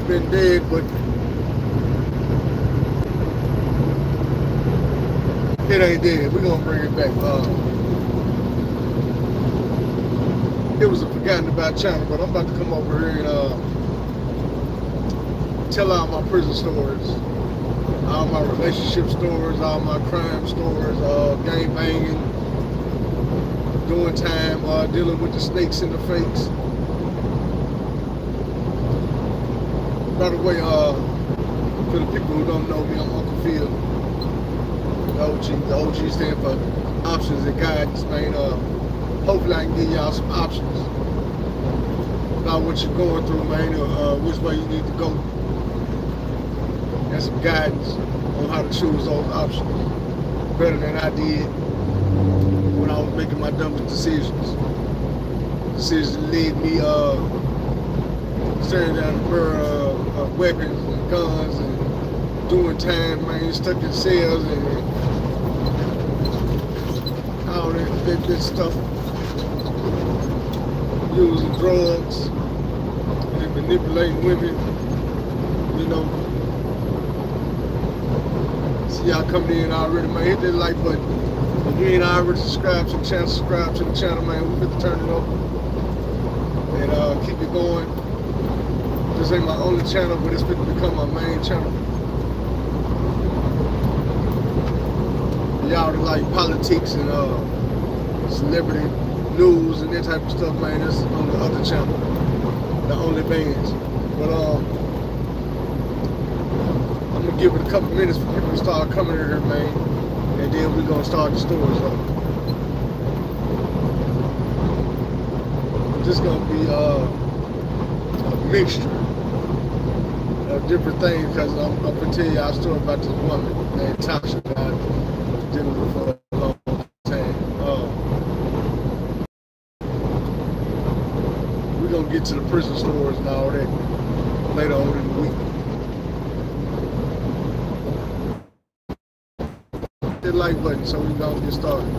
been dead, but it ain't dead. We're gonna bring it back. It was a forgotten about channel, but I'm about to come over here and tell all my prison stories, all my relationship stories, all my crime stories, gang banging, doing time, dealing with the snakes and the fakes. By the way, for the people who don't know me, I'm Uncle Phil, the OG. The OG stand for options and guidance, man. Hopefully I can give y'all some options about what you're going through, man, or which way you need to go, and some guidance on how to choose those options better than I did when I was making my dumbest decisions. Decisions that led me staring down the barrel of weapons and guns and doing time, man, stuck in cells and all that stuff. Using drugs and manipulating women, you know. See y'all coming in already, man. Hit that like button. If you ain't already subscribed to the channel, subscribe to the channel, man. We fit to turn it up and keep it going. This ain't my only channel, but it's fit to become my main channel. Y'all that like politics and celebrity news and that type of stuff, man, that's on the other channel, the only bands. But I'm gonna give it a couple minutes for people to start coming in here, man, and then we're gonna start the stories up. It's gonna be a mixture of different things, because I'm gonna tell you a story about this woman named Tasha that I've been dealing with for a long time. We're gonna get to the prison stories and all that later on in the week. Hit the like button so we gonna get started.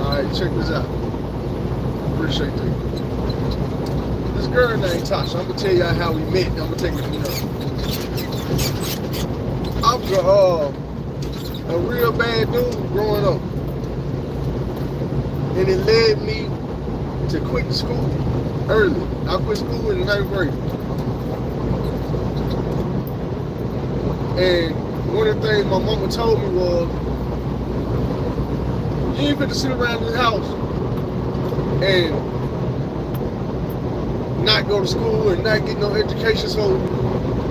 Alright, check this out. Appreciate that. This girl named Tasha, I'm gonna tell y'all how we met, and I'm gonna take it from there. I was a real bad dude growing up, and it led me to quitting school early. I quit school in the 9th grade, and one of the things my mama told me was, you ain't fit to sit around this house and not go to school and not get no education, so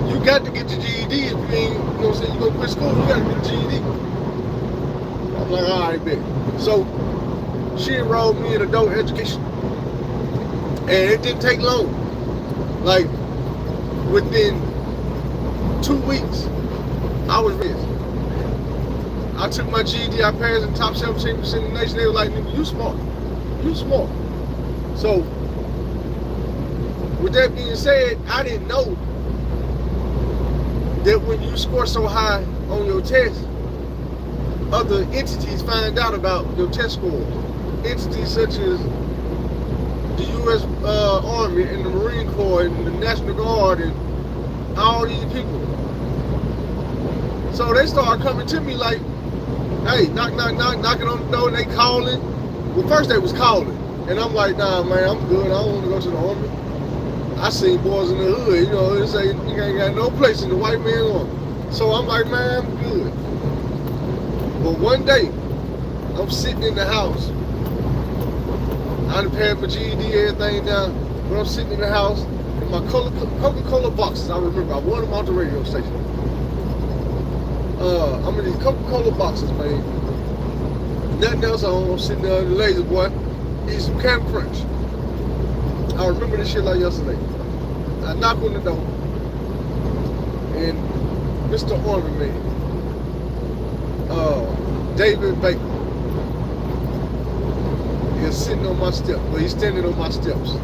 you got to get your GED. If you ain't, you know what I'm saying, you gonna quit school, you gotta get a GED. I'm like, alright, bet. So she enrolled me in adult education, and it didn't take long. Like within 2 weeks, I was rich. I took my GED, I passed in the top 17% of the nation. They were like, nigga, you smart. You smart. So with that being said, I didn't know that when you score so high on your test, other entities find out about your test scores. Entities such as the U.S. Army and the Marine Corps and the National Guard and all these people. So they started coming to me like, hey, knocking on the door, and they calling. Well, first they was calling, and I'm like, nah, man, I'm good. I don't want to go to the Army. I seen boys in the hood, you know, they say you ain't got no place in the white man's army. So I'm like, man, I'm good. But one day, I'm sitting in the house. I done paid for GED, everything down, but I'm sitting in the house, and my Coca-Cola boxes, I remember, I won them off the radio station. I'm in these Coca-Cola boxes, man. Nothing else on. I'm sitting there, the lazy boy, eating some Cap'n Crunch. I remember this shit like yesterday. I knock on the door, and Mr. Army Man, David Baker, is sitting on my steps. Well, he's standing on my steps.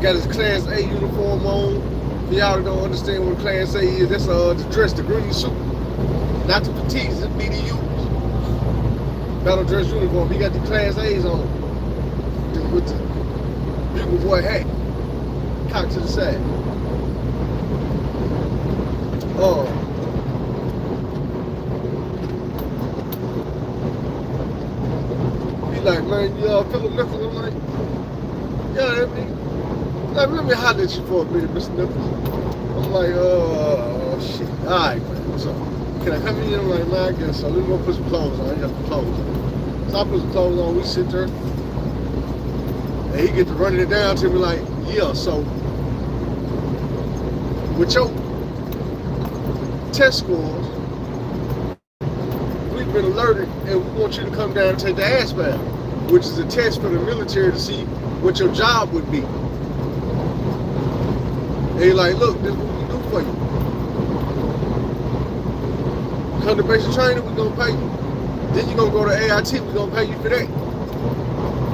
Got his Class A uniform on. For y'all that don't understand what Class A is, that's the dress, the green suit. Not the fatigues, the BDUs. Battle dress uniform. He got the Class A's on with the Bugle Boy hat, cocked to the side. He like, man, you feeling Nichols? I'm like, yeah, let me holler at you for a minute, Mr. Nichols. I'm like, shit. All right, man. So, can I come in? I'm like, man, I guess so. Let me go put some clothes on. I got some clothes on. So I put some clothes on. We sit there. And he get to running it down to me like, yeah, so with your test scores, we've been alerted and we want you to come down and take the ass bath, which is a test for the military to see what your job would be. And he like, look, this is what we do for you. Come to basic training, we're gonna pay you. Then you're gonna go to AIT, we're gonna pay you for that.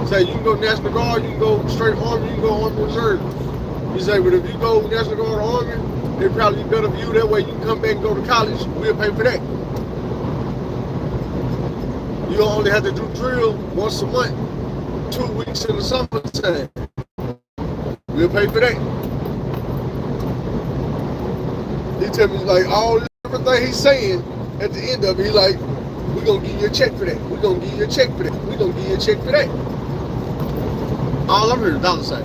Say you can go National Guard, you can go straight Army, you can go Army Reserve. You say, but if you go National Guard or Army, it'd probably be better for you. That way you can come back and go to college. We'll pay for that. You only have to do drill once a month, 2 weeks in the summertime. We'll pay for that. He tell me like all everything he's saying at the end of it, he like, we're gonna give you a check for that. We're gonna give you a check for that. We're gonna give you a check for that. All I'm here is dollar sign.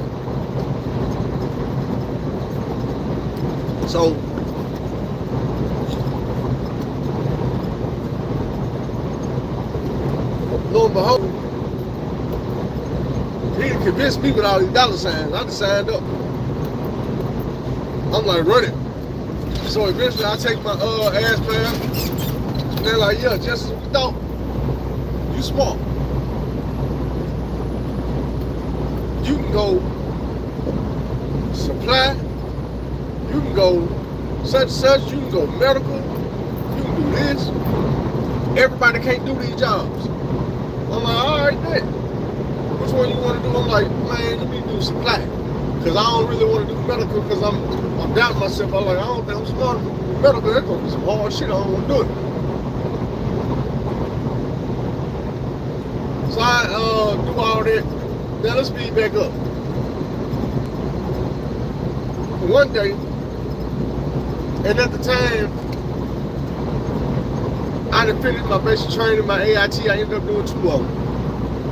So lo and behold, he convinced me with all these dollar signs. I just signed up. I'm like, run it. So eventually I take my ass bath. And they're like, yeah, just as we thought. You smart. You can go supply, you can go such and such, you can go medical, you can do this. Everybody can't do these jobs. I'm like, all right, then. Which one you want to do? I'm like, man, let me do supply. Because I don't really want to do medical because I'm doubting myself. I'm like, I don't think I'm smart enough to do medical. That's going to be some hard shit. I don't want to do it. So I do all that. Now let's speed back up. One day, and at the time, I done finished my basic training, my AIT. I ended up doing 2 of them.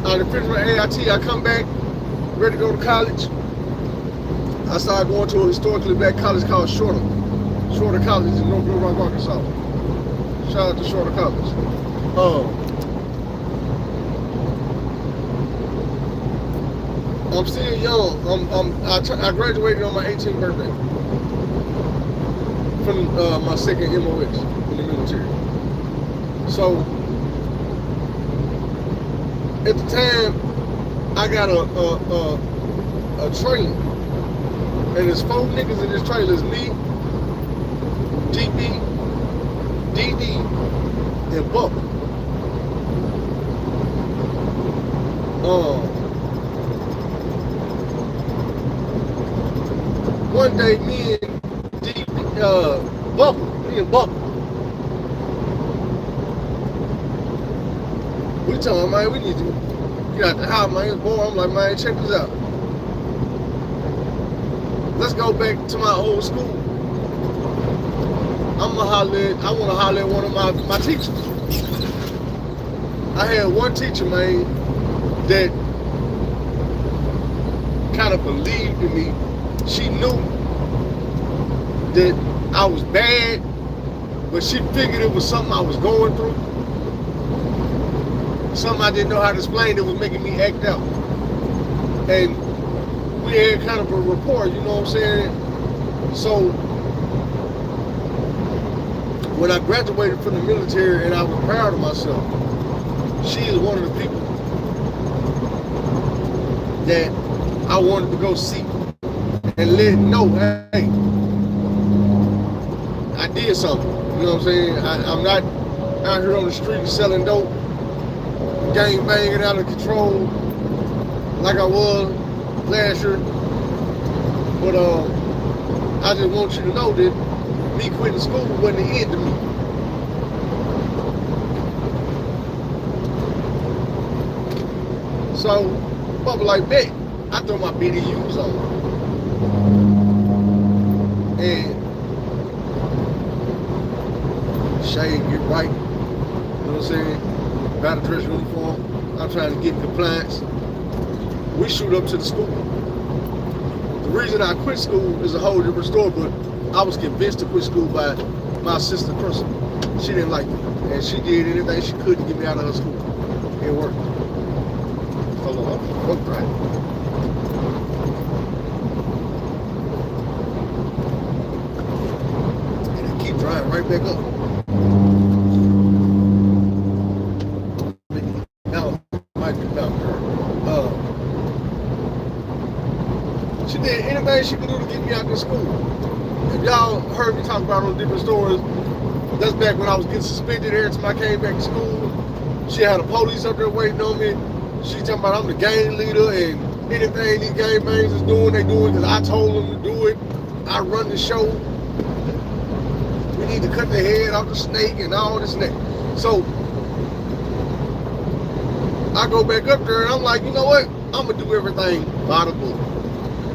I done finished my AIT. I come back, ready to go to college. I started going to a historically black college called Shorter College in North Little Rock, Arkansas. Shout out to Shorter College. I'm still young. I graduated on my 18th birthday from my second MOS in the military. So at the time, I got a trailer, and there's 4 niggas in this trailer. It's me, DB, DD, and Buck. One day, me and Bubble, we talking, man, we need to get out the house, man. Boy, I'm like, man, check this out. Let's go back to my old school. I want to holler at one of my teachers. I had one teacher, man, that kind of believed in me. She knew that I was bad, but she figured it was something I was going through. Something I didn't know how to explain that was making me act out. And we had kind of a rapport, you know what I'm saying? So when I graduated from the military and I was proud of myself, she is one of the people that I wanted to go see and let know, hey, I did something. You know what I'm saying? I'm not out here on the street selling dope, gang banging out of control like I was last year. But I just want you to know that me quitting school wasn't the end of me. So, Bubba like, bet. I throw my BDUs on. And shade, get right. You know what I'm saying? Battle dress uniform. I'm trying to get in compliance. We shoot up to the school. The reason I quit school is a whole different story, but I was convinced to quit school by my assistant principal. She didn't like me. And she did anything she could to get me out of her school. It worked. Hold on, I'm driving. And I keep driving right back up. She did anything she could do to get me out of school. If y'all heard me talk about on different stories, that's back when I was getting suspended every time I came back to school. She had a police up there waiting on me. She talking about I'm the gang leader and anything these gang bangs is doing, they doing because I told them to do it. I run the show. We need to cut the head off the snake and all this and that. So I go back up there and I'm like, you know what? I'm gonna do everything by the book.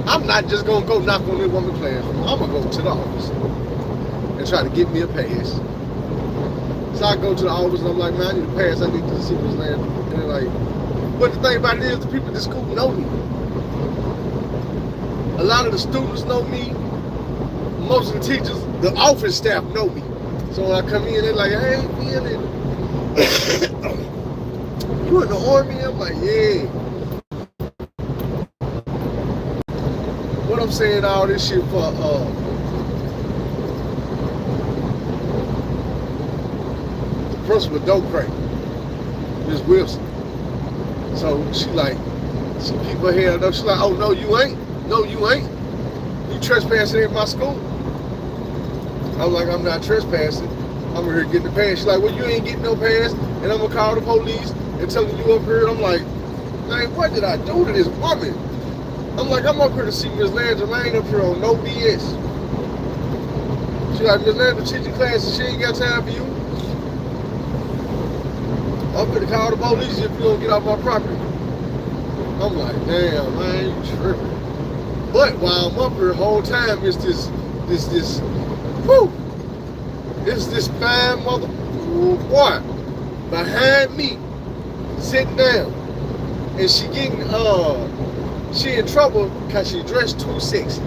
I'm not just gonna go knock on this woman's classroom. I'm gonna go to the office and try to get me a pass. So I go to the office and I'm like, man, I need a pass. I need to see what's land. And they're like, but the thing about it is, the people at the school know me. A lot of the students know me. Most of the teachers, the office staff know me. So when I come in, they're like, hey, man, you in the Army? I'm like, yeah. What I'm saying all this shit for, the principal dope crank, Miss Wilson. So she like, some people here, she's like, oh, no, you ain't. No, you ain't. You trespassing in my school. I was like, I'm not trespassing. I'm here getting the pass. She's like, well, you ain't getting no pass, and I'm gonna call the police and tell them you up here. I'm like, man, what did I do to this woman? I'm like, I'm up here to see Miss Landry Lane up here on no BS. She's like, Miss Landry teaching classes, she ain't got time for you. I'm gonna call the police if you don't get off my property. I'm like, damn, man, you tripping. But while I'm up here the whole time, it's this fine mother boy behind me, sitting down, and she in trouble because she dressed too sexy,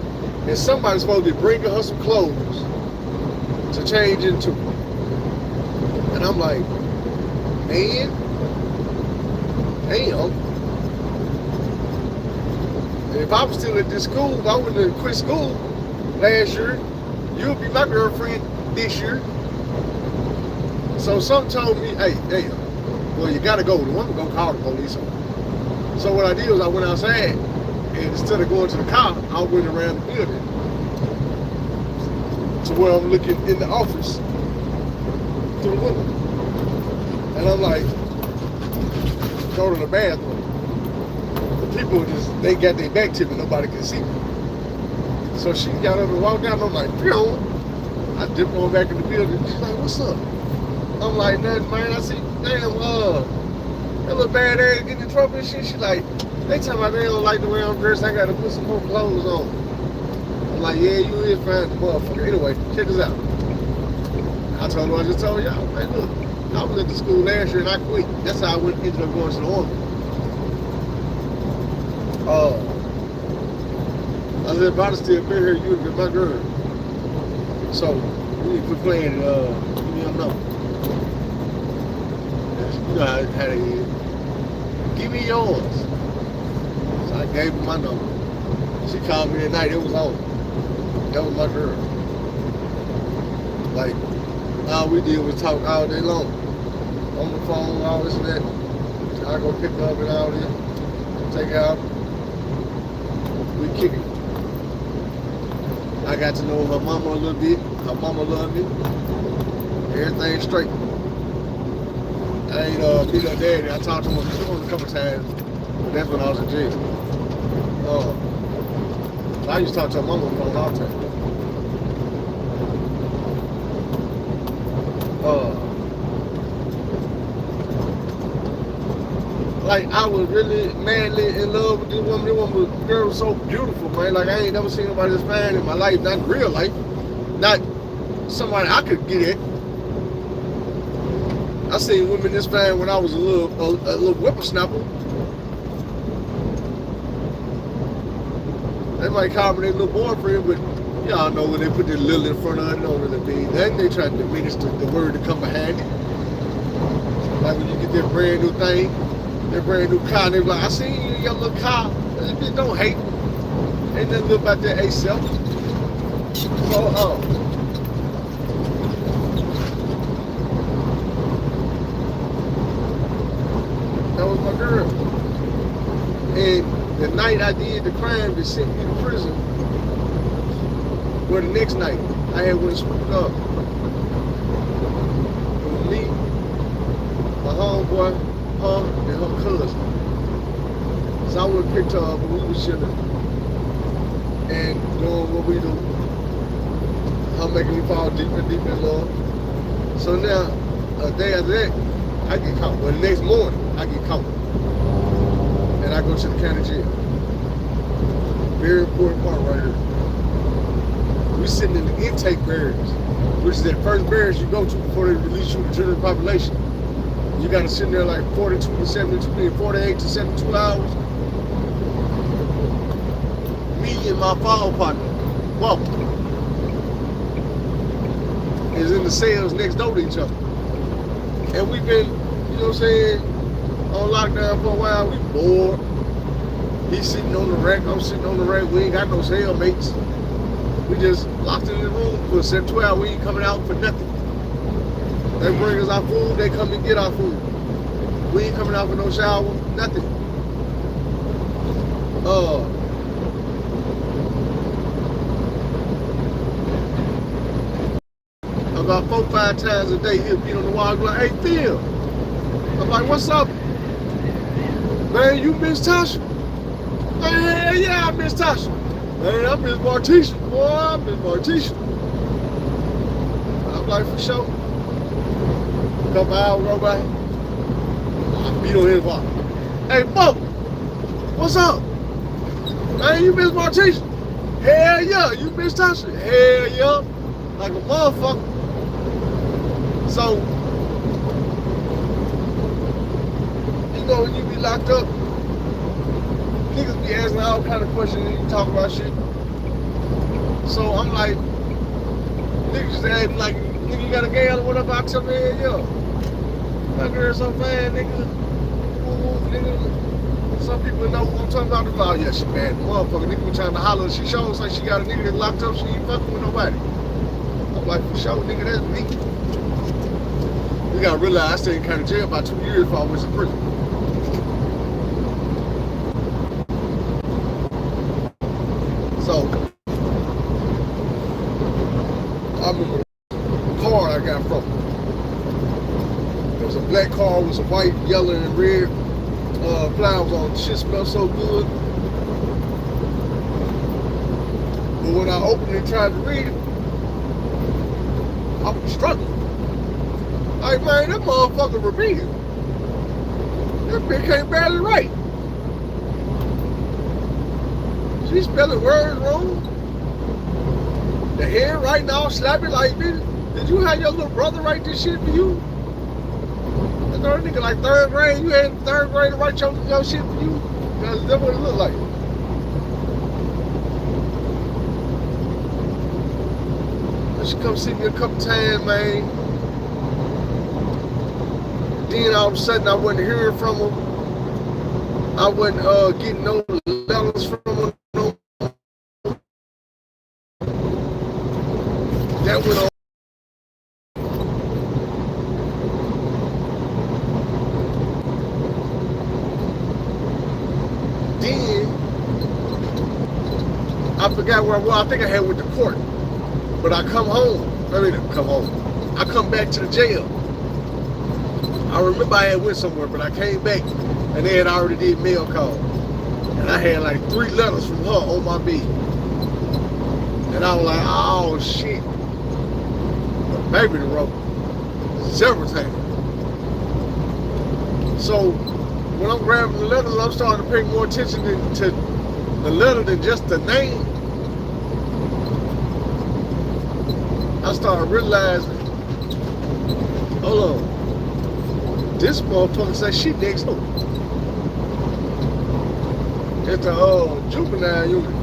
and somebody's supposed to be bringing her some clothes to change into. And I'm like, man, damn. And if I was still at this school, if I wouldn't have quit school last year, you'll be my girlfriend this year. So some told me, hey, damn, well, you gotta go. The woman gonna call the police on me. So what I did was I went outside, and instead of going to the car, I went around the building to where I'm looking in the office through the window. And I'm like, go to the bathroom. People they got their back to me, nobody can see me. So she got up and walked down, I'm like, phew. I dipped on back in the building. She's like, what's up? I'm like, nothing, man. I see, damn, that little bad ass getting in trouble and shit. She like, they tell me they don't like the way I'm dressed, I gotta put some more clothes on. I'm like, yeah, you is fine, motherfucker. Anyway, check this out. I told her, I just told y'all, man, look, I was at the school last year and I quit. That's how I ended up going to the Army. I said, if I'd have still been here, you would have been my girl. So, we need to quit playing, give me a number. You know how they is. Give me yours. So I gave her my number. She called me that night, it was on. That was my girl. Like, all we did was talk all day long. On the phone, all this and that. I go pick her up and all this. Take her out. We kick it. I got to know her mama a little bit. Her mama loved me. Everything straight. I ain't meet her daddy. I talked to him a couple times, but that's when I was in jail. I used to talk to her mama on the phone all the time. like I was really madly in love with this woman. This woman, the girl was so beautiful, man. Like I ain't never seen nobody this fine in my life, not in real life, not somebody I could get at. I seen women this fine when I was a little whippersnapper. They might call me their little boyfriend, but y'all know when they put the little in front of it, it don't really mean nothing. They try to diminish the word to come behind it. Like when you get that brand new thing, that brand new car, they be like, I seen you in your little car. Bitch, don't hate. Ain't nothing good about that A7. So, that was my girl. And the night I did the crime that sent me to prison, well, the next night, I had went swooped up. It was me, my homeboy, her, and her cousin. So I went and picked her up, and we was chilling and doing what we do. Her making me fall deeper and deeper in love. So now, a day after that, I get caught. Well, the next morning, I get caught. And I go to the county jail. Very important part right here. We sitting in the intake barracks, which is that first barracks you go to before they release you to the general population. You got to sit in there like 42 to 72, 48 to 72 hours. Me and my fall partner, Bubba, is in the cells next door to each other. And we've been, you know what I'm saying, on lockdown for a while. We bored. He's sitting on the rack, I'm sitting on the rack. We ain't got no cellmates. We just locked in the room for 72 hours. We ain't coming out for nothing. They bring us our food, they come and get our food. We ain't coming out for no shower, nothing. About 4 or 5 times a day, he'll beat on the wall and be like, hey, Phil. I'm like, what's up? Man, you miss Tasha? Man, yeah, I miss Tasha. Man, I miss Martisha. Boy, I miss Martisha. I'm like, for sure. A couple hours go by, I beat on his wall. Hey, Bubba, what's up? Man, you miss Martisha? Hell yeah, you miss Tasha? Hell yeah. Like a motherfucker. So, you know, when you be locked up, niggas be asking all kind of questions and you talk about shit. So I'm like, niggas just asking like, nigga, you got a gal or whatever? I tell them, yeah. My girl so bad, nigga. Nigga. Some people know what I'm talking about. They're like, oh yeah, she bad motherfucker. Nigga be trying to holler. She shows like she got a nigga that's locked up. She ain't fucking with nobody. I'm like, for sure, nigga, that's me. You gotta realize I stayed in county jail about 2 years before I went to prison. So, I remember the car I got from. It was a black car with some white, yellow, and red flowers on. Shit smelled so good. But when I opened it and tried to read it, I was struggling. Like, man, that motherfucker repeated. That bitch can't barely write. She spelling words wrong. The handwriting all slappy like, bitch, did you have your little brother write this shit for you? I know that nigga like 3rd grade, you had 3rd grade to write your shit for you? Because that's what it looked like. She come see me a couple times, man. Then all of a sudden I wasn't hearing from her. I wasn't getting no letters from her. No. That went on. Then I forgot where I was. I think I had went to court. But I come home. I mean, come home. I come back to the jail. I remember I had went somewhere, but I came back and they had already did mail call. And I had like 3 letters from her on my bed. And I was like, oh shit. But baby done wrote several times. So when I'm grabbing the letters, I'm starting to pay more attention to the letter than just the name. I started realizing, hold on, this motherfucker says she next door. It's the juvenile unit.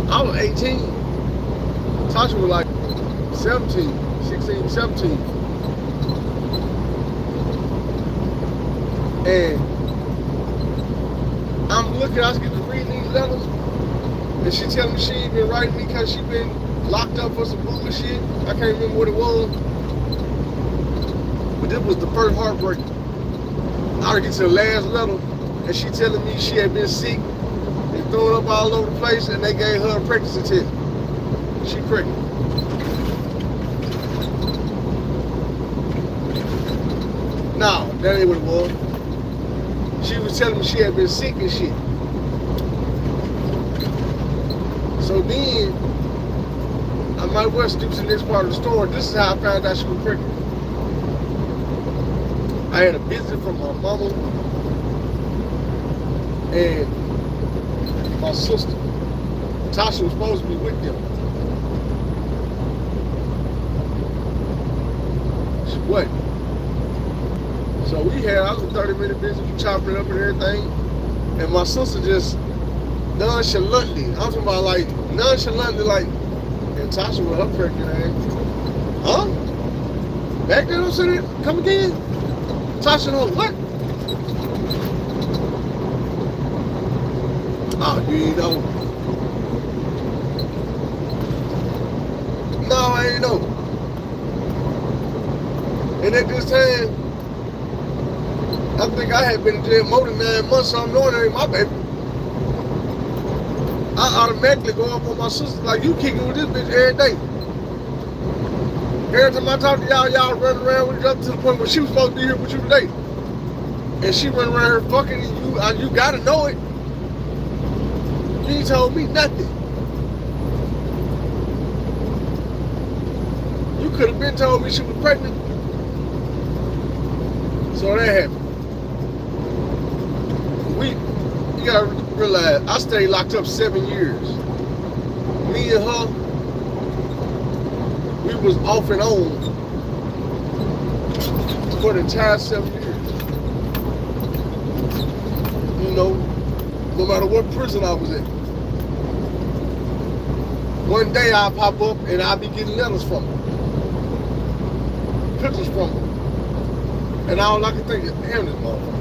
I was 18. Tasha was like 17, 16, 17. And I'm looking, I was getting to read these letters, and she telling me she ain't been writing me because she been locked up for some bullshit. I can't remember what it was. But this was the first heartbreak. I get to the last letter, and she telling me she had been sick and thrown up all over the place, and they gave her a pregnancy test. She pregnant. No, that ain't what it was. She was telling me she had been sick and shit. So then, I might well skip to this part of the story. This is how I found out she was pregnant. I had a visit from my mama and my sister. Tasha was supposed to be with them. She wasn't. So I was a 30-minute visit, we chopping it up and everything. And my sister just nonchalantly, I'm talking about like nonchalantly, like, and Tasha with her pregnant ass. Huh? Back there, don't say that? Come again? Tasha, no, what? Oh, you ain't know. No, I ain't know. And at this time, I think I had been in jail more than 9 months, so I'm knowing that ain't my baby. I automatically go up on my sister like, you kicking with this bitch every day. Every time I talk to y'all running around with each other to the point where she was supposed to be here with you today. And she running around here fucking and you gotta know it. You ain't told me nothing. You could have been told me she was pregnant. So that happened. You gotta realize, I stayed locked up 7 years. Me and her, we was off and on for the entire 7 years. You know, no matter what prison I was in. One day I'll pop up and I'll be getting letters from her. Pictures from her. And all I can think is, damn, this motherfucker.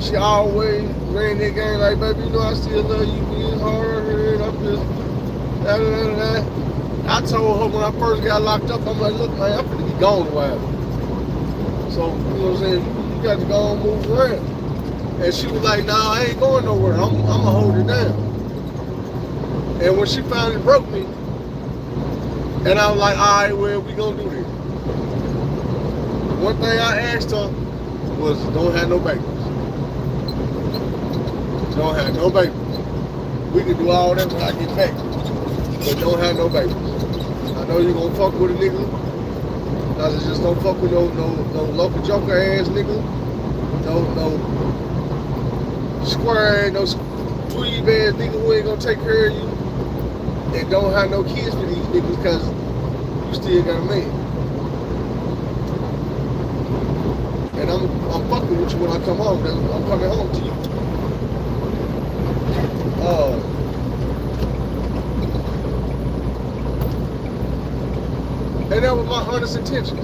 She always ran that game like, baby, you know I still love you, being hard, and I'm just, da, da, da, da. I told her when I first got locked up, I'm like, look, man, I'm gonna be gone a while. So, you know what I'm saying, you got to go and move around. And she was like, nah, I ain't going nowhere, I'm gonna hold it down. And when she finally broke me, and I was like, all right, well, we gonna do this. One thing I asked her was, don't have no babies. Don't have no babies. We can do all that when I get back. But don't have no babies. I know you're gonna fuck with a nigga. I just don't fuck with no local joker ass nigga. No square, no dweeb ass nigga who ain't gonna take care of you. And don't have no kids for these niggas because you still got a man. And I'm fucking with you when I come home. I'm coming home to you. And that was my honest intentions.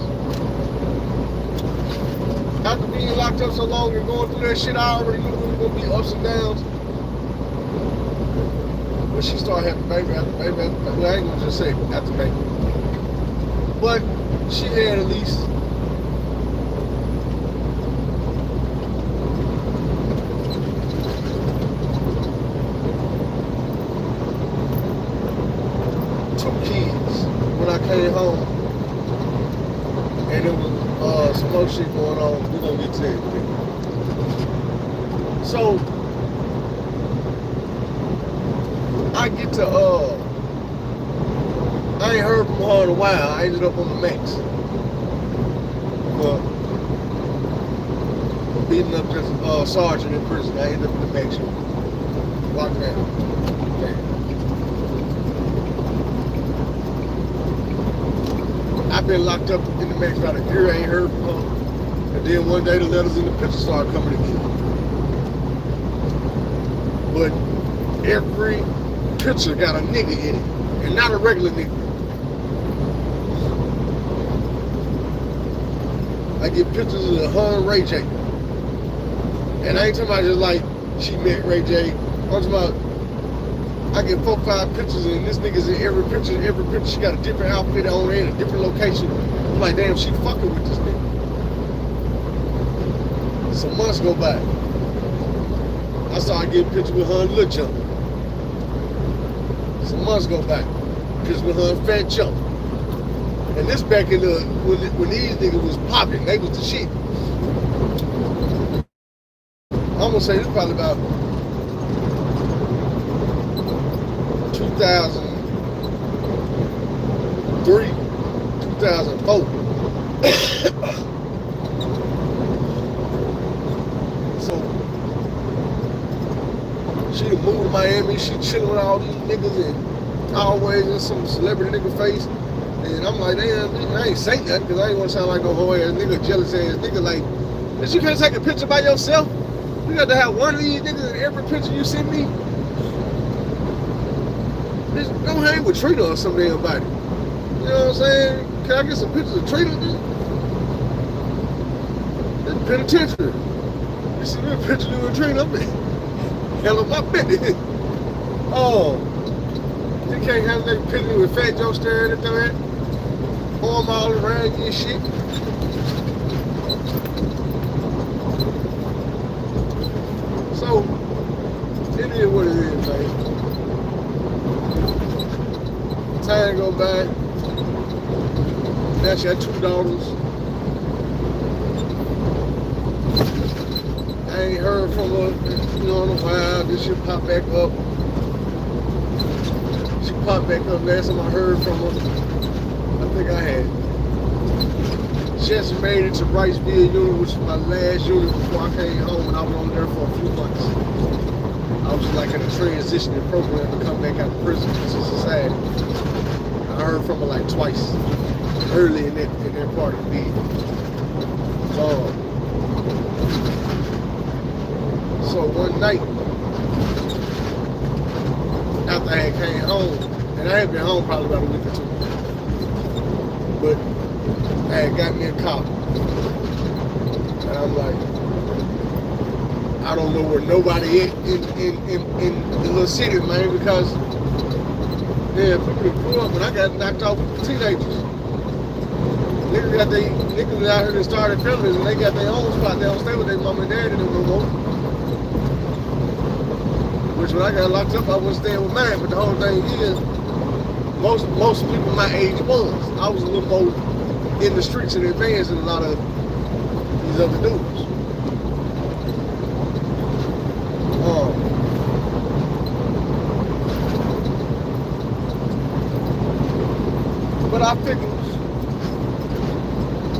After being locked up so long and going through that shit, I already knew there was gonna be ups and downs. When she started having baby after baby after baby, well, I ain't gonna just say after baby. But she had at least came home and there was some other shit going on. We're gonna get to that. So I get to I ain't heard from her in a while. I ended up on the max. for beating up this sergeant in prison. I ended up in the back show. Locked down. I've been locked up in the max about a year. I ain't heard from her. And then one day the letters in the picture started coming again. But every picture got a nigga in it, and not a regular nigga. I get pictures of her and Ray J. And I ain't talking about just like she met Ray J. I'm talking about I get 4 or 5 pictures and this nigga's in every picture. Every picture she got a different outfit on in a different location. I'm like, damn, she fucking with this nigga. Some months go by. I started getting pictures with her and Lil Jump. Some months go by. Pictures with her and Fat Jump. And this back in the when these niggas was popping, they was the shit. I'm gonna say this probably about 2003, 2004. So she moved to Miami. She chilling with all these niggas and always in some celebrity nigga face. And I'm like, damn, I ain't saying nothing because I ain't want to sound like no whole ass nigga, jealous ass nigga. Like, bitch, you can't take a picture by yourself. You got to have one of these niggas in every picture you send me. Bitch, don't hang with Trina or some damn body. You know what I'm saying? Can I get some pictures of Trina? It's penitentiary. You see me a picture of Trina? Hell of my business. Oh, you can't have that picture with Fat Joe staring at that. Arm all around you and shit. So, it is what it is, man. Time go by. Now she had 2 daughters. I ain't heard from her, you know, in a while. This shit popped back up. She popped back up last time I heard from her. I think I had. She just made it to Riceville unit, which was my last unit before I came home, and I was on there for a few months. I was like in a transitioning program to come back out of prison to society. I heard from her like twice, early in that part of the bid. So one night, after I had came home, and I had been home probably about a week or 2, but I had got me a car, and I'm like, I don't know where nobody in the little city, man, because yeah, people grew up, and I got knocked off with teenagers. Niggas out here that started families, and they got their own spot. They don't stay with their mom and dad no more. Which when I got locked up, I wasn't staying with mine. But the whole thing is, most people my age was. I was a little more in the streets and advanced than a lot of these other dudes. But I figured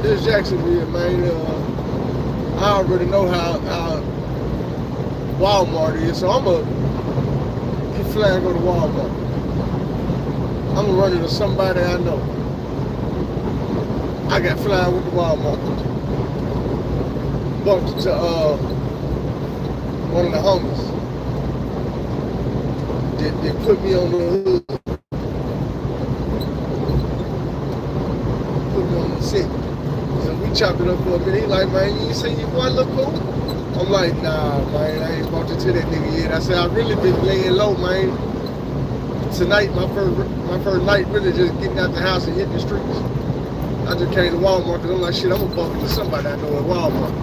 this Jacksonville, man, I already know how Walmart is, so I'm going to get fly and go to Walmart. I'm going to run into somebody I know. I got flying with the Walmart. Bumped into one of the homies. They put me on the hood. Put me on the set. So we chopped it up for a minute. He like, man, you ain't seen your boy look cool? I'm like, nah, man, I ain't bumped into that nigga yet. I said, I really been laying low, man. Tonight, my first night, really just getting out the house and hitting the streets. I just came to Walmart because I'm like, shit, I'm gonna bump into somebody I know at Walmart.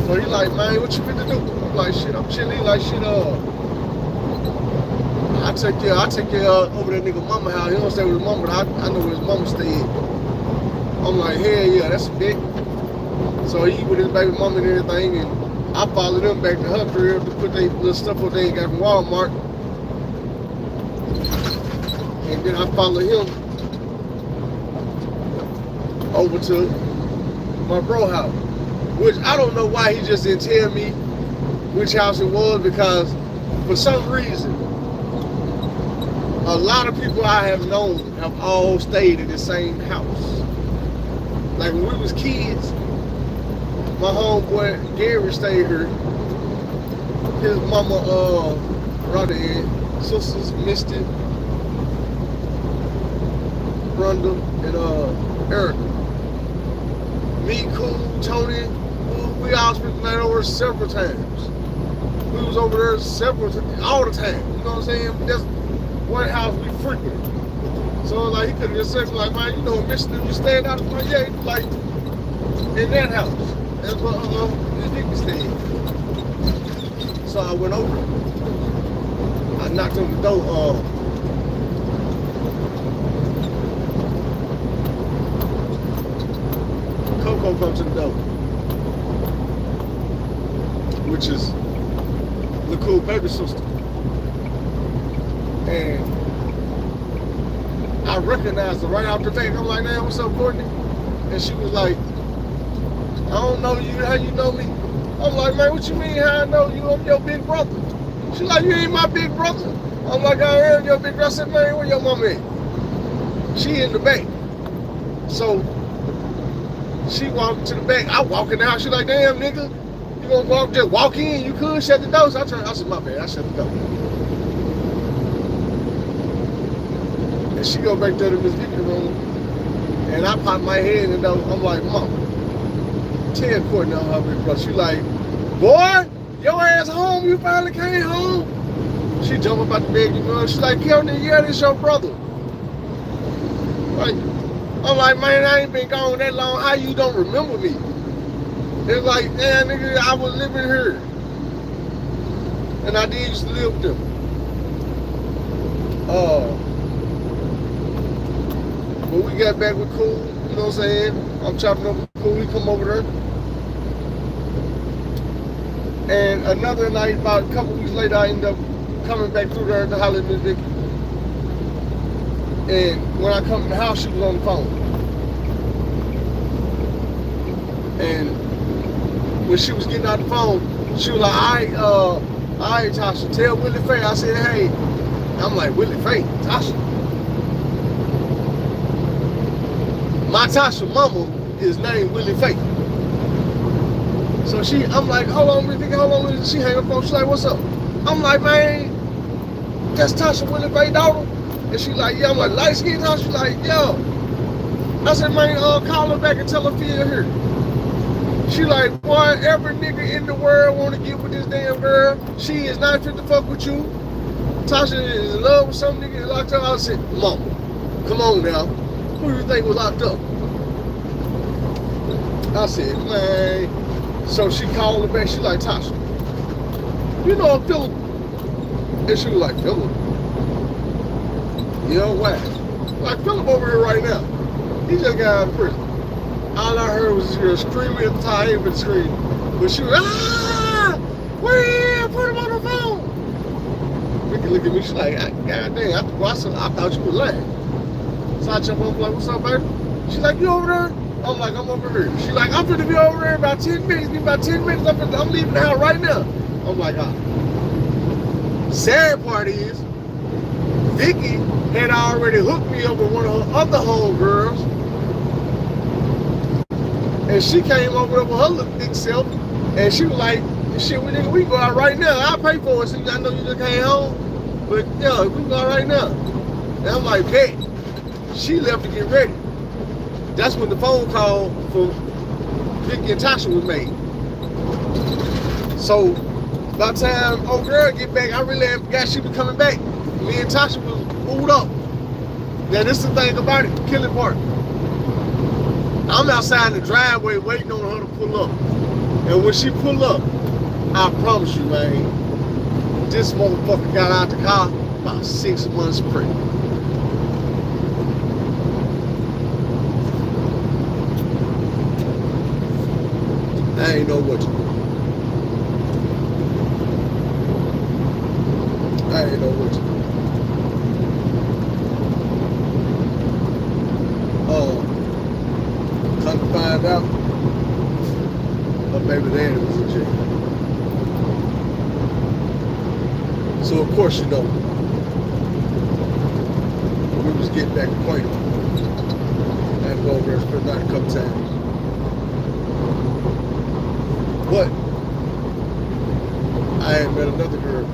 So he like, man, what you finna do? I'm like, shit, I'm chilling. He like, shit, I take care over that nigga mama house. He don't stay with his mama, but I know where his mama stayed. I'm like, hell yeah, that's a bit. So he with his baby mama and everything, and I followed them back to her crib to put their little stuff what they got from Walmart. And then I followed him over to my bro house, which I don't know why he just didn't tell me which house it was, because for some reason, a lot of people I have known have all stayed in the same house. Like when we was kids, my homeboy Gary stayed here. His mama, Rhonda, sisters Misty, Rhonda, and Erica. Me, Cool, Tony, we all spent the night over several times. We was over there all the time. You know what I'm saying? That's one house we frequented. So like he could have just said like, man, you know, Mister, you staying out of my yard, like in that house. That's what the nigga stayed. So I went over. I knocked on the door. Coco comes to the door, which is the cool baby sister. And I recognized her right out the gate. I'm like, man, what's up, Courtney? And she was like, I don't know you, how you know me? I'm like, man, what you mean how I know you? I'm your big brother. She's like, you ain't my big brother. I'm like, I am your big brother. I said, man, where your mama at? She in the back. So she walked to the back. I walking out. She like, damn, nigga, you gonna just walk in? You could shut the door. So I said, my bad, I shut the door. And she go back there to Miss Vicky's room, and I pop my head in the door. I'm like, Mom, tell Courtney on her big brother. She like, boy, your ass home, you finally came home. She jump up out the bed, you know, she's like, Courtney, yeah, this your brother. Like, I'm like, man, I ain't been gone that long, how you don't remember me? It's like, yeah, nigga, I was living here. And I did used to live with them. But we got back with Cool, you know what I'm saying? I'm chopping up with Cool, he come over there. And another night, about a couple weeks later, I ended up coming back through there to holler at Miss Vicky. And when I come in the house, she was on the phone. And when she was getting out the phone, she was like, all right, Tasha, tell Willie Faye. I said, hey. I'm like, Willie Faye, Tasha. My Tasha mama is named Willie Faye. So I'm like, hold on, Willie, hold on. She hang up on, she's like, what's up? I'm like, man, that's Tasha Willie Faye daughter? And she like, yeah. I'm like, light skin Tasha? She's like, yo. I said, man, call her back and tell her Phil here. She like, boy, every nigga in the world want to get with this damn girl. She is not fit to fuck with you. Tasha is in love with some nigga locked up. I said, Mama, come on now. Who do you think was locked up? I said, man. So she called her back. She like, Tasha, you know Philip? And she was like, Philip? You know why? Like, Philip over here right now. He just got out of prison. All I heard was this girl screaming at the top. I ain't been screaming. But she was, where? Put him on the phone. Vicky look at me, she's like, God damn, I thought you was lying. So I jump up, like, what's up, baby? She's like, you over there? I'm like, I'm over here. She's like, I'm finna be over there in about 10 minutes. Give me about 10 minutes. I'm leaving the house right now. I'm like, Sad part is, Vicky had already hooked me up with one of her other homegirls. And she came over there with her little thick self, and she was like, shit, we can go out right now. I'll pay for it, so I know you just came home. But yeah, we can go out right now. And I'm like, bet. She left to get ready. That's when the phone call for Vicky and Tasha was made. So by the time old girl get back, I really forgot she was coming back. Me and Tasha was moved up. Now this is the thing about it, the killing part. I'm outside the driveway waiting on her to pull up. And when she pull up, I promise you, man, this motherfucker got out the car about 6 months pregnant. I ain't know what to do. I ain't know what to do. found out her baby daddy was in jail. So of course, you know, we was getting back acquainted. I had to go over there and spend the night a couple times. But I had met another girl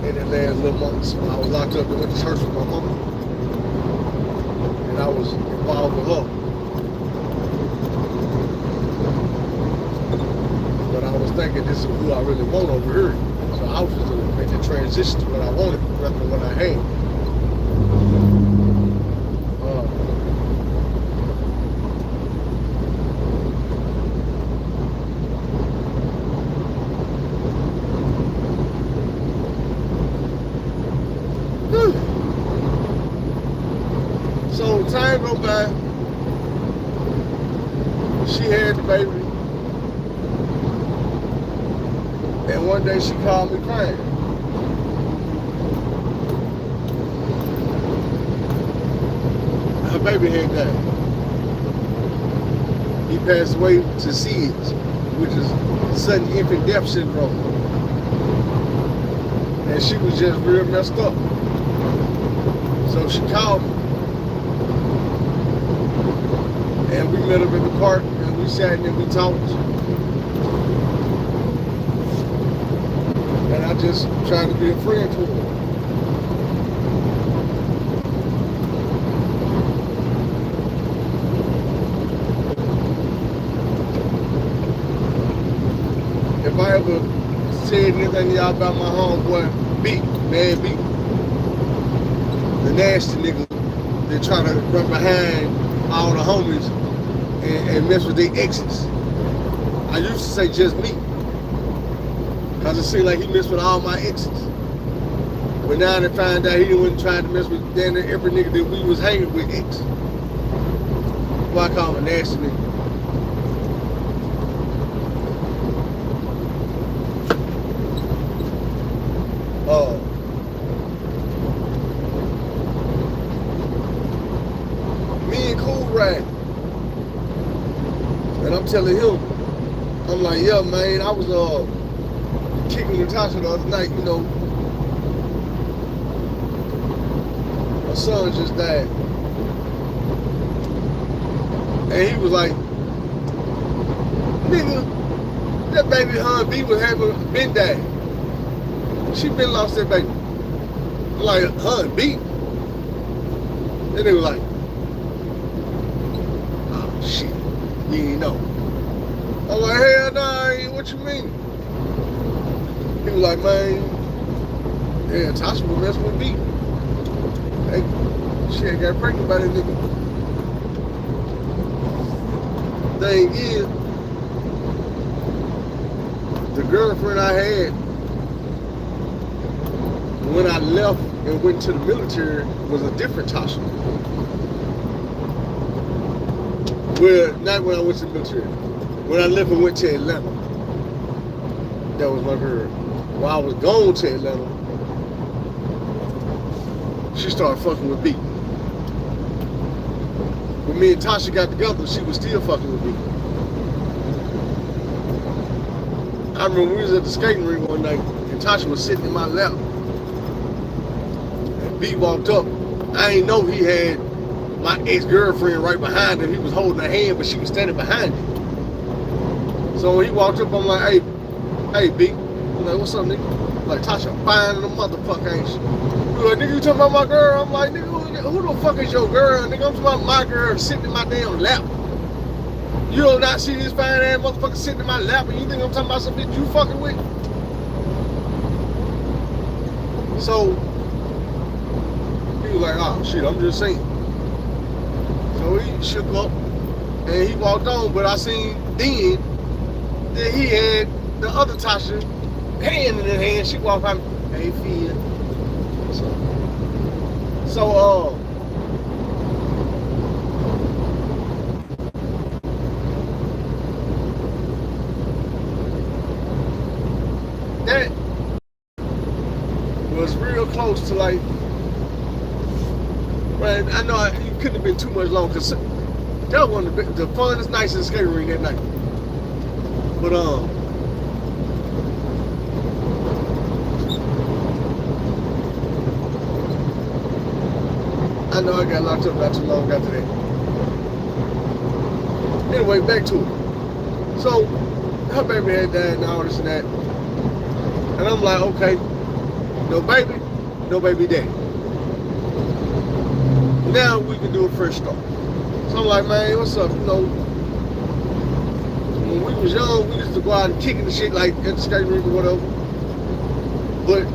in the last little months when I was locked up and went to church with my mama. And I was involved with her. But I was thinking this is who I really want over here. So I was just going to make the transition to what I wanted rather than what I had. So time go by. She had the baby. And one day she called me crying. Her baby had died. He passed away to SIDS, which is sudden infant death syndrome. And she was just real messed up. So she called me. And we met up in the park and we sat and we talked. And I just tried to be a friend to her. If I ever said anything to y'all about my homeboy, B, man B, the nasty nigga that try to run behind all the homies and mess with their exes. I used to say just me. Cause it seemed like he messed with all my exes. But now they find out he wasn't trying to mess with damn near every nigga that we was hanging with ex. Why I call him a nasty nigga. Me and Cool Rad. And I'm telling him, I'm like, yeah, man, I was kicking Natasha the other night, you know. My son just died. And he was like, nigga, that baby Hun B was having been died. She been lost that baby. I'm like, Hun B? Then they were like, oh shit, you ain't know. I'm like, hell nah, what you mean? He was like, man, yeah, Tasha was messing with me. Hey, she ain't got pregnant by that nigga. Thing is, the girlfriend I had when I left and went to the military was a different Tasha. Well, not when I went to the military. When I left and went to Atlanta, that was my girl. While I was going to Atlanta, she started fucking with B. When me and Tasha got together, she was still fucking with me. I remember we was at the skating rink one night, and Tasha was sitting in my lap. And B walked up. I didn't know he had my ex-girlfriend right behind him. He was holding her hand, but she was standing behind him. So when he walked up, I'm like, hey, B. I'm like, what's up, nigga? Like, Tasha fine in the motherfucker, ain't she? He like, nigga, you talking about my girl? I'm like, nigga, who the fuck is your girl? Nigga, I'm talking about my girl sitting in my damn lap. You don't not see this fine ass motherfucker sitting in my lap and you think I'm talking about some bitch you fucking with? So, he was like, oh, shit, I'm just saying. So he shook up and he walked on, but I seen then that he had the other Tasha hand in his hand. She walked by me, hey, Fia. So, that was real close to like, man, I know you couldn't have been too much long because That was one of the funnest nights in the skate ring that night. But I know I got locked up not too long after that. Anyway, back to it. So her baby had died and all this and that. And I'm like, okay, no baby daddy. Now we can do a fresh start. So I'm like, man, what's up? You know, when we was young, we used to go out and kick the shit like at the skate rink or whatever. But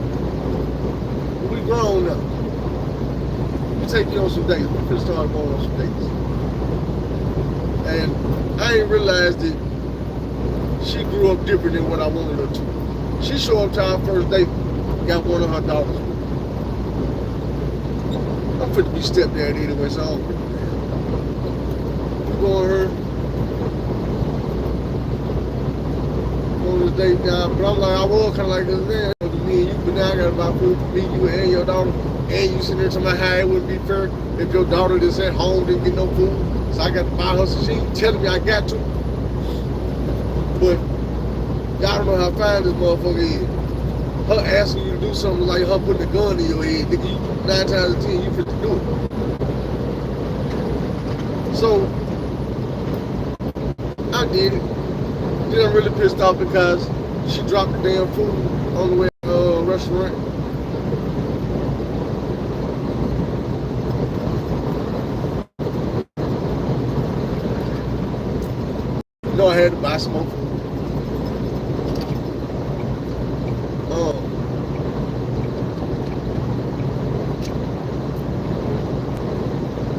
we grown now. We take you on some dates. We could start going on some dates. And I ain't realized that she grew up different than what I wanted her to. She showed up to our first date, got one of her daughters with her. I'm fit to be stepdad anyway, so I don't give a damn. We go on her on this date now, but I'm like, I was kind of like this, man. Me and you, but now I got about food for me, you and your daughter, and you sitting there telling me how it wouldn't be fair if your daughter that's at home didn't get no food. So I got to buy her some shit, telling me I got to. But y'all don't know how fine this motherfucker is. Her asking you to do something like her putting a gun in your head. Nigga, you 9 times out of 10, you fit to do it. So, I did it. Then I'm really pissed off because she dropped the damn food on the way to the restaurant. You know I had to buy some more food.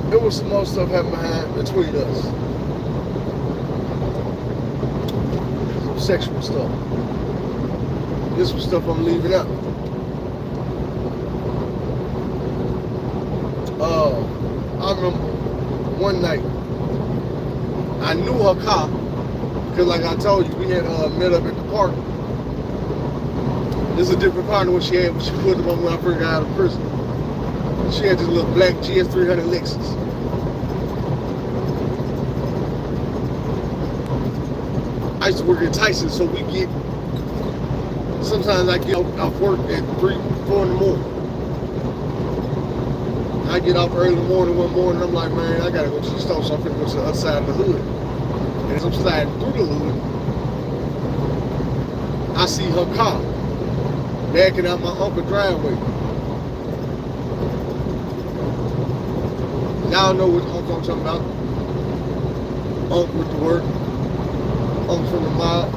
There was some more stuff happening between us. Some sexual stuff. This was stuff I'm leaving out. I remember one night, I knew her car, because like I told you, we had met up at the park. This is a different car than what she had when she put it on when I first got out of prison. She had this little black GS300 Lexus. I used to work at Tyson, so we get, sometimes I get off work at 3, 4 in the morning. I get off early in the morning one morning, I'm like, man, I gotta go to the store, so I'm finna go to the other side of the hood. And as I'm sliding through the hood, I see her car backing out my uncle's driveway. Y'all know what uncle I'm talking about. Uncle with the work, uncle from the mob,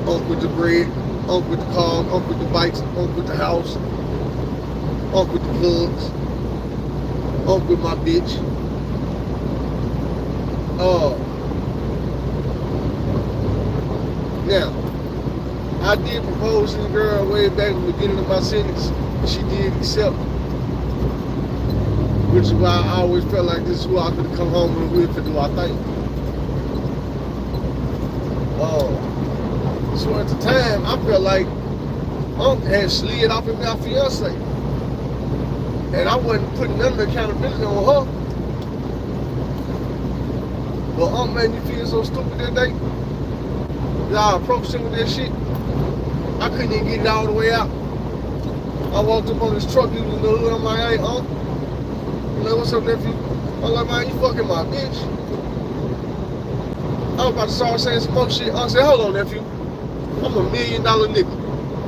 uncle with the bread, uncle with the cars, uncle with the bikes, uncle with the house, uncle with the plugs, uncle with my bitch. Now, I did propose to the girl way back in the beginning of my sentence, and she did accept, which is why I always felt like this is who I could come home with to do our thing. So at the time, I felt like had slid off of my fiance, and I wasn't putting none of the accountability on her. But made me feel so stupid that day. I approached him with that shit. I couldn't even get it all the way out. I walked up on this truck, he was in the hood. I'm like, hey, I'm like, what's up, nephew? I'm like, man, you fucking my bitch. I was about to start saying some more shit. I said, hold on, nephew. I'm $1 million nigga.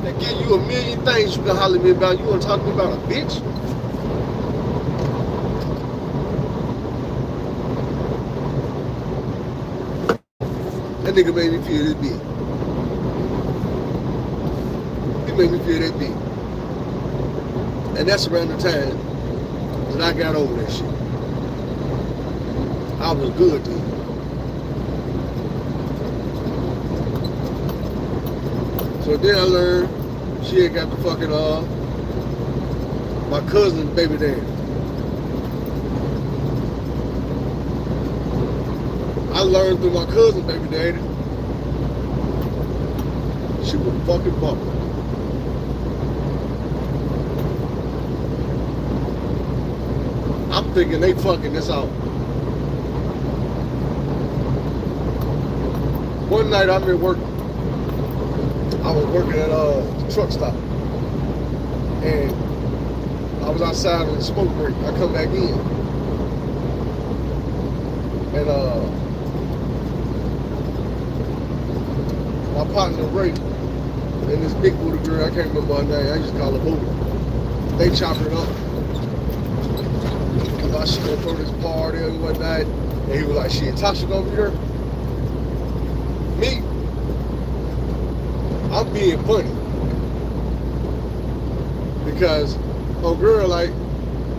They give you $1 million things you can holler at me about. You want to talk to me about a bitch? That nigga made me feel this big. He made me feel that big. And that's around the time that I got over that shit. I was good then. So then I learned she had got the fucking my cousin's baby daddy. I learned through my cousin's baby daddy, she was fucking bumping. I'm thinking they fucking this out. One night I'm at work. I was working at the truck stop. And I was outside on the smoke break. I come back in. And my partner Ray and this big booty girl, I can't remember her name, I just call her Booty. They chopped it up. I thought she gonna throw this party and whatnot. And he was like, shit, Tasha gonna be there? Me, I'm being funny. Because old girl like,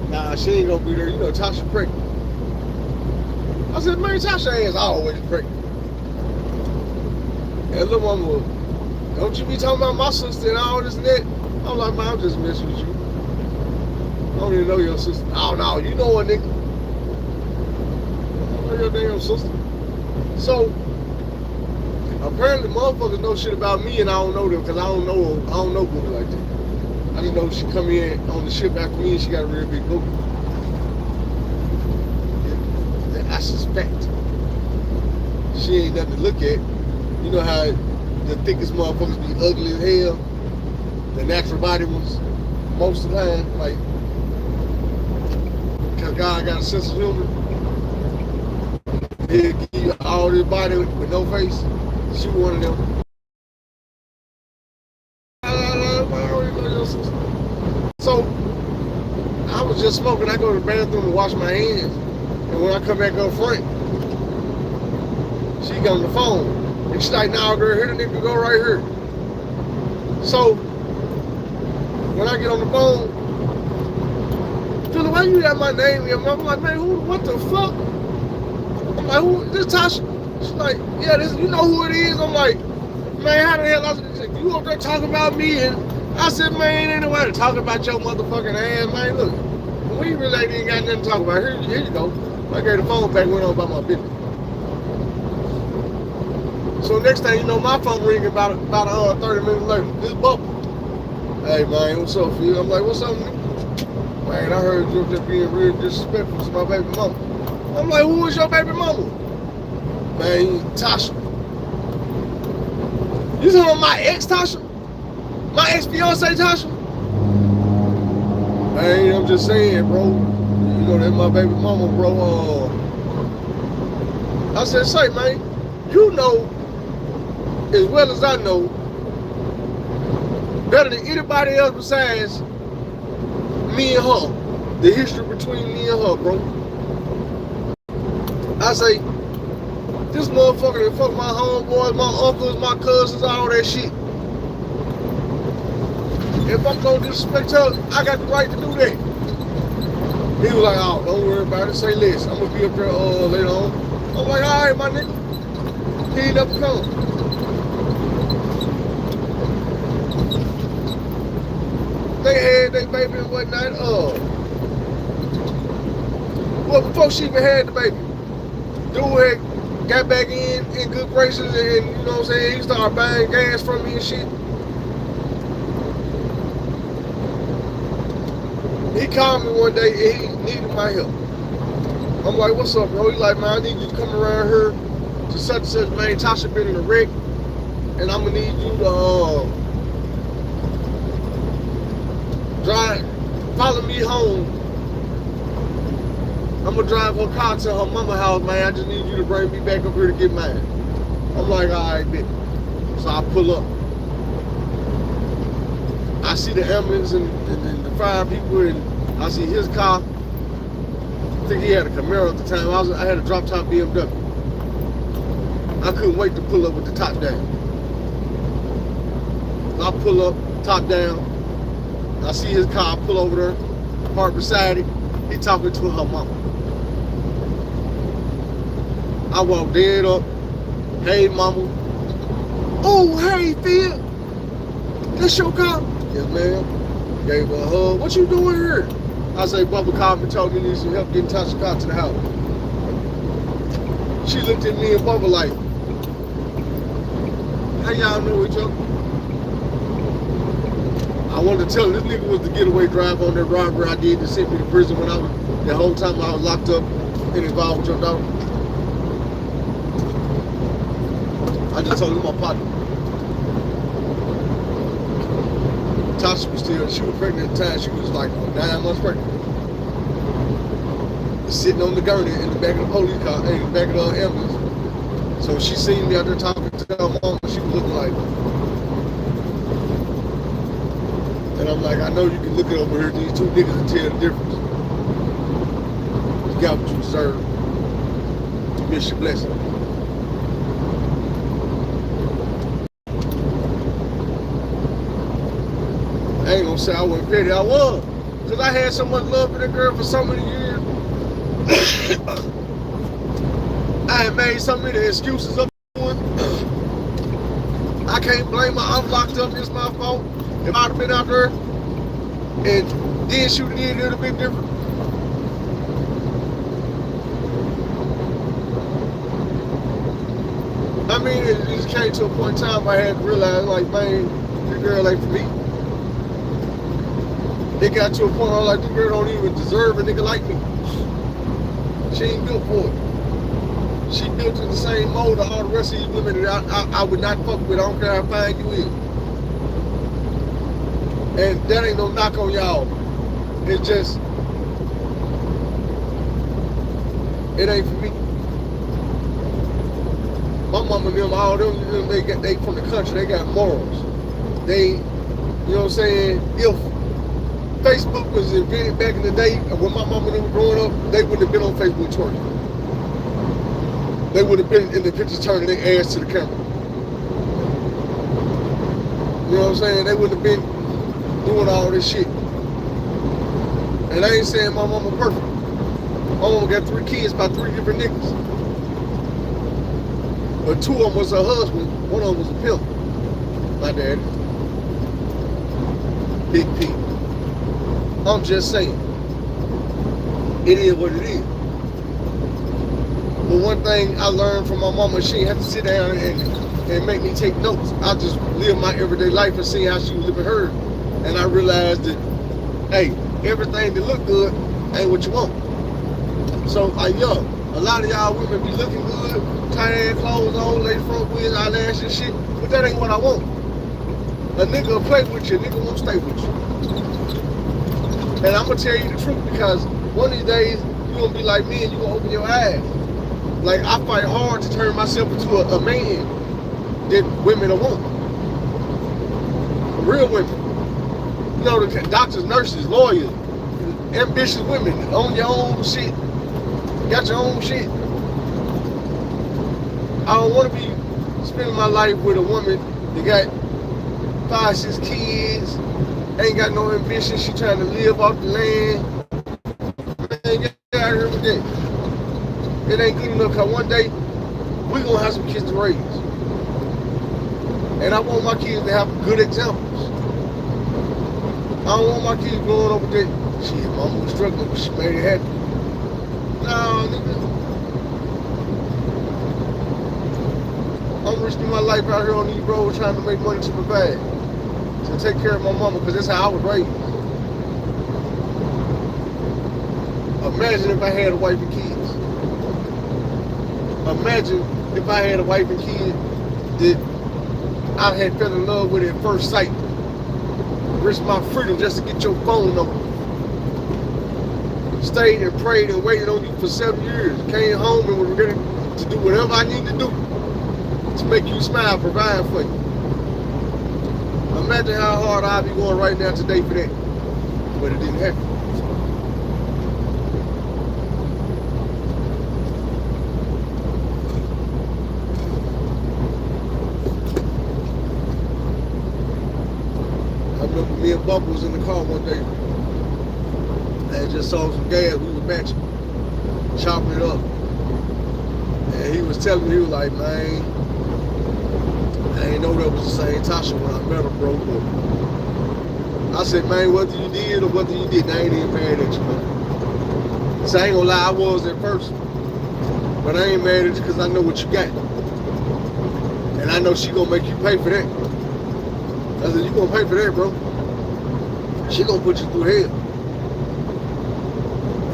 nah, she ain't gonna be there. You know, Tasha pregnant. I said, man, Tasha ass always pregnant. And little mama, don't you be talking about my sister and all this and that. I'm like, man, I'm just messing with you. I don't even know your sister. Oh, no, you know what, nigga. I don't know your damn sister. So, apparently motherfuckers know shit about me and I don't know them because I don't know booty like that. I just know she come in on the ship after me and she got a real big booty. Yeah, I suspect. She ain't nothing to look at. You know how the thickest motherfuckers be ugly as hell? The natural body ones, most of the time, like, because God got a sense of humor. He'll give you all this body with no face. She one of them. So, I was just smoking. I go to the bathroom to wash my hands. And when I come back up front, she got on the phone. And she's like, nah, girl, here the nigga go right here. So, when I get on the phone, Philly, why you got my name here? I'm like, man, who, what the fuck? I'm like, who, this Tasha? She's like, yeah, this, you know who it is? I'm like, man, how the hell? I said, you up there talking about me? And I said, man, ain't no way to talk about your motherfucking ass, man. Look, we really ain't got nothing to talk about. Here you go. I gave the phone back, went on about my business. So next thing you know, my phone ringing about 30 minutes later. This bubble. Hey, man, what's up, Phil? I'm like, what's up, nigga? Man, I heard you just being real disrespectful to my baby mama. I'm like, who is your baby mama? Man, Tasha. You talking about my ex Tasha? My ex-fiance Tasha? Hey, I'm just saying, bro. You know, that's my baby mama, bro. I said, say, man, you know as well as I know, better than anybody else besides me and her, the history between me and her, bro. I say, this motherfucker that fuck my homeboys, my uncles, my cousins, all that shit. If I'm gonna disrespect her, I got the right to do that. He was like, oh, don't worry about it. Say less. I'm gonna be up there later on. I'm like, all right, my nigga. He ain't never come. They had that baby and whatnot. Well, before she even had the baby, dude had got back in good graces and you know what I'm saying, he started buying gas from me and shit. He called me one day and he needed my help. I'm like, what's up, bro? He like, man, I need you to come around here to such and such, man. Tasha been in a wreck and I'm gonna need you to follow me home. I'm gonna drive her car to her mama house, man. I just need you to bring me back up here to get mine. I'm like, all right, bitch. So I pull up. I see the ambulance and the fire people, and I see his car. I think he had a Camaro at the time. I had a drop top BMW. I couldn't wait to pull up with the top down. I pull up, top down. I see his car, pull over there, park beside it. He talking to her mama. I walk dead up. Hey, mama. Oh, hey, Phil. That's your car? Yes, ma'am. Gave her a hug. What you doing here? I say, Bubba called me, told me he needs some help getting Tasha's car to the house. She looked at me and Bubba like, how y'all know each other? I wanted to tell him this nigga was the getaway driver on that robbery I did that sent me to prison when I was, the whole time I was locked up and involved with your daughter. I just told him my partner. Tasha was she was pregnant at the time. She was like 9 months pregnant. Sitting on the gurney in the back of the police car, in the back of the ambulance. So she seen me out there talking to her mom, and she was looking like, and I'm like, I know you can look at over here, these two niggas, and tell the difference. You got what you deserve. Miss your blessing. I ain't gonna say I wasn't petty, I was. Because I had so much love for that girl for so many years. I had made so many excuses up for it. I can't blame her. I'm locked up. It's my fault. If I'd have been out there and then she did, it would have been different. I mean, it just came to a point in time where I had to realize, like, man, this girl ain't for me. It got to a point where I was like, this girl don't even deserve a nigga like me. She ain't built for it. She built in the same mold of all the rest of these women that I would not fuck with. I don't care how fine you is. And that ain't no knock on y'all. It's just, it ain't for me. My mama and them, all them, they from the country, they got morals. They, you know what I'm saying? If Facebook was invented back in the day, when my mama and them were growing up, they wouldn't have been on Facebook twerking. They would have been in the pictures turning their ass to the camera. You know what I'm saying? They wouldn't have been doing all this shit. And I ain't saying my mama perfect. My mama got 3 kids by 3 different niggas. But 2 of them was her husband, 1 of them was a pimp. My daddy. Big P. I'm just saying. It is what it is. But one thing I learned from my mama, she didn't have to sit down and make me take notes. I just live my everyday life and see how she was living hers. And I realized that, hey, everything that look good ain't what you want. So, like, yo, a lot of y'all women be looking good, tight ass clothes on, lay front wigs, eyelashes and shit, but that ain't what I want. A nigga will play with you, a nigga won't stay with you. And I'm gonna tell you the truth, because one of these days, you're gonna be like me and you're gonna open your eyes. Like, I fight hard to turn myself into a man that women want. Real women. You know, the doctors, nurses, lawyers, ambitious women, own your own shit, got your own shit. I don't want to be spending my life with a woman that got 5, 6 kids, ain't got no ambition, she trying to live off the land. Man, get out of here with that. It ain't good enough, because one day, we gonna have some kids to raise. And I want my kids to have good examples. I don't want my kids growing up with that, shit, mama was struggling, but she made it happen. Nah, nigga. I'm risking my life out here on these roads trying to make money to provide, to take care of my mama, because that's how I was raised. Imagine if I had a wife and kids. Imagine if I had a wife and kid that I had fell in love with at first sight. Risked my freedom just to get your phone number. Stayed and prayed and waited on you for 7 years. Came home and was ready to do whatever I need to do to make you smile, provide for you. Imagine how hard I'd be going right now today for that. But it didn't happen. Me and Bubba was in the car one day. I just saw some gas, we were matching, chopping it up. And he was telling me, he was like, man, I ain't know that was the same Tasha when I met her, bro. But I said, man, whether you did or whether you didn't, I ain't even mad at you, man. So I ain't gonna lie, I was at first. But I ain't mad at you because I know what you got. And I know she gonna make you pay for that. I said, you gonna pay for that, bro. She gonna put you through hell.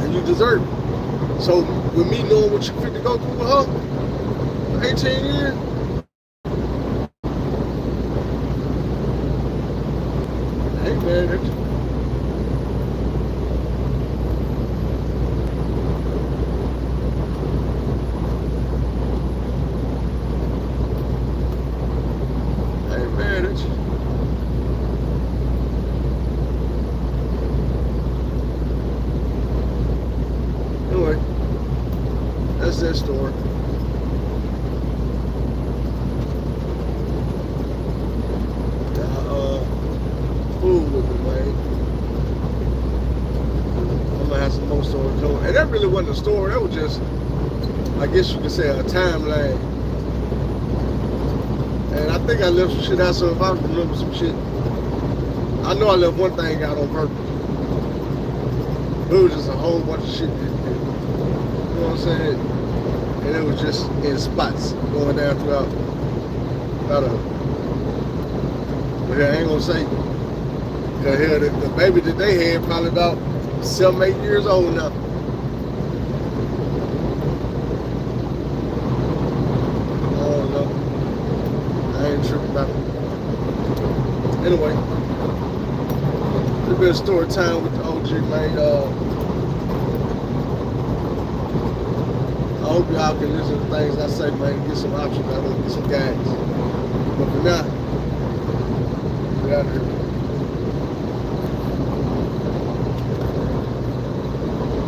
And you deserve it. So with me knowing what you fit to go through with her for 18 years, man. I ain't mad at you. Anyway, that's that story. Fool with me, man. I'm gonna have some more stories coming. And that really wasn't a story, that was just, I guess you could say, a timeline. And I think I left some shit out, so if I remember some shit, I know I left one thing out on purpose. It was just a whole bunch of shit that, you know what I'm saying? And it was just in spots going down throughout. But I ain't gonna say. Cause hell, the baby that they had probably about 7, 8 years old now. I don't know. I ain't tripping about it. Anyway, it's been story time with the OG, man. I hope y'all can listen to things I say, man. Get some options out of it, get some guidance. But for now, get out of here.